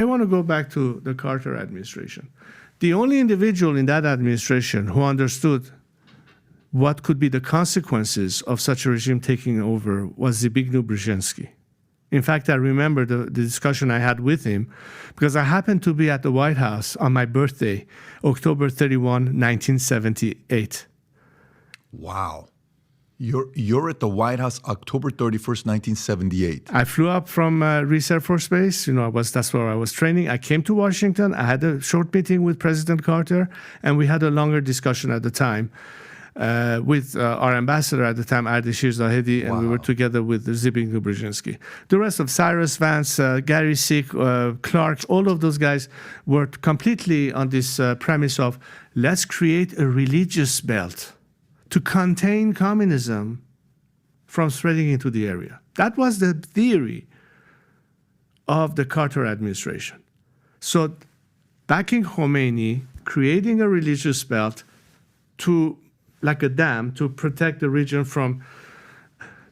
I want to go back to the Carter administration. The only individual in that administration who understood what could be the consequences of such a regime taking over was Zbigniew Brzezinski. In fact, I remember the discussion I had with him because I happened to be at the White House on my birthday, October 31, 1978. Wow. You're at the White House October 31st, 1978. I flew up from Reese Air Force Base. That's where I was training. I came to Washington. I had a short meeting with President Carter, and we had a longer discussion at the time with our ambassador at the time, Ardeshir Zahedi, and we were together with Zbigniew Brzezinski. The rest of Cyrus Vance, Gary Sick, Clark, all of those guys were completely on this premise of let's create a religious belt to contain communism from spreading into the area. That was the theory of the Carter administration. So backing Khomeini, creating a religious belt like a dam to protect the region from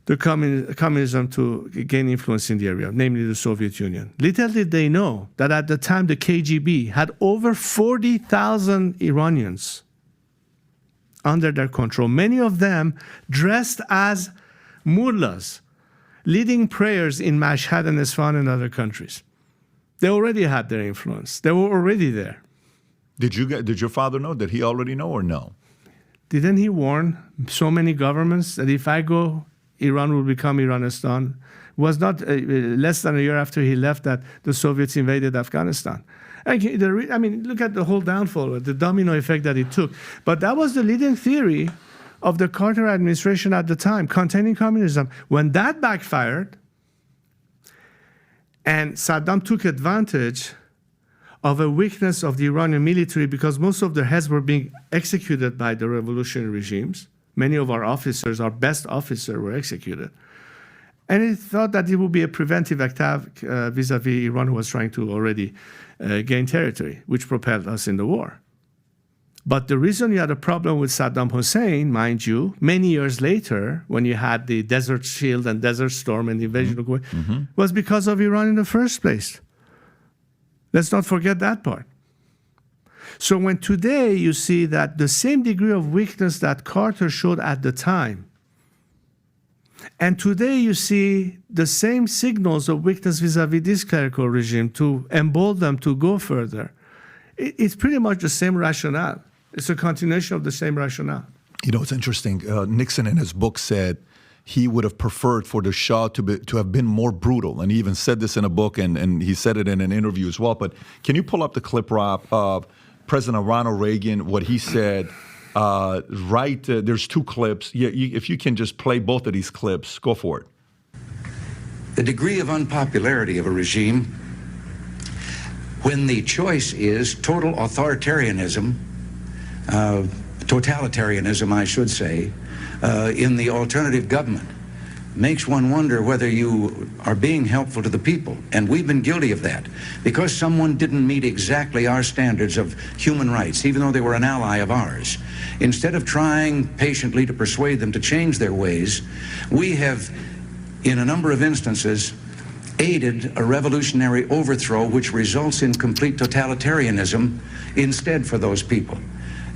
the communism to gain influence in the area, namely the Soviet Union. Little did they know that at the time the KGB had over 40,000 Iranians under their control, many of them dressed as mullahs, leading prayers in Mashhad and Isfahan and other countries. They already had their influence. They were already there. Did your father know? Did he already know or no? Didn't he warn so many governments that if I go, Iran will become Iranistan? It was not less than a year after he left that the Soviets invaded Afghanistan. Look at the whole downfall, the domino effect that it took. But that was the leading theory of the Carter administration at the time, containing communism. When that backfired, and Saddam took advantage of a weakness of the Iranian military because most of their heads were being executed by the revolutionary regimes. Many of our officers, our best officers, were executed. And he thought that it would be a preventive attack vis-a-vis Iran, who was trying to already gain territory, which propelled us in the war. But the reason you had a problem with Saddam Hussein, mind you, many years later, when you had the Desert Shield and Desert Storm and the invasion of Kuwait, was because of Iran in the first place. Let's not forget that part. So when today you see that the same degree of weakness that Carter showed at the time, and today you see the same signals of weakness vis-a-vis this clerical regime to embolden them to go further, it's pretty much the same rationale. It's a continuation of the same rationale. It's interesting. Nixon in his book said he would have preferred for the Shah to have been more brutal. And he even said this in a book, and he said it in an interview as well. But can you pull up the clip, Rob, of President Ronald Reagan, what he said? There's two clips. If you can just play both of these clips, go for it. The degree of unpopularity of a regime when the choice is total authoritarianism, totalitarianism, I should say, in the alternative government, makes one wonder whether you are being helpful to the people. And we've been guilty of that. Because someone didn't meet exactly our standards of human rights, even though they were an ally of ours, instead of trying patiently to persuade them to change their ways, we have, in a number of instances, aided a revolutionary overthrow which results in complete totalitarianism instead for those people.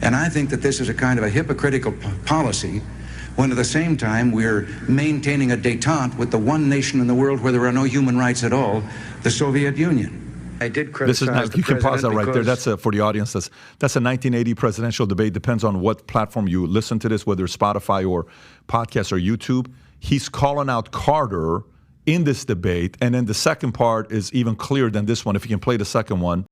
And I think that this is a kind of a hypocritical policy when at the same time we're maintaining a détente with the one nation in the world where there are no human rights at all, the Soviet Union. I did criticize you can pause that right there. That's for the audience. That's a 1980 presidential debate. Depends on what platform you listen to this, whether it's Spotify or podcast or YouTube. He's calling out Carter in this debate. And then the second part is even clearer than this one. If you can play the second one.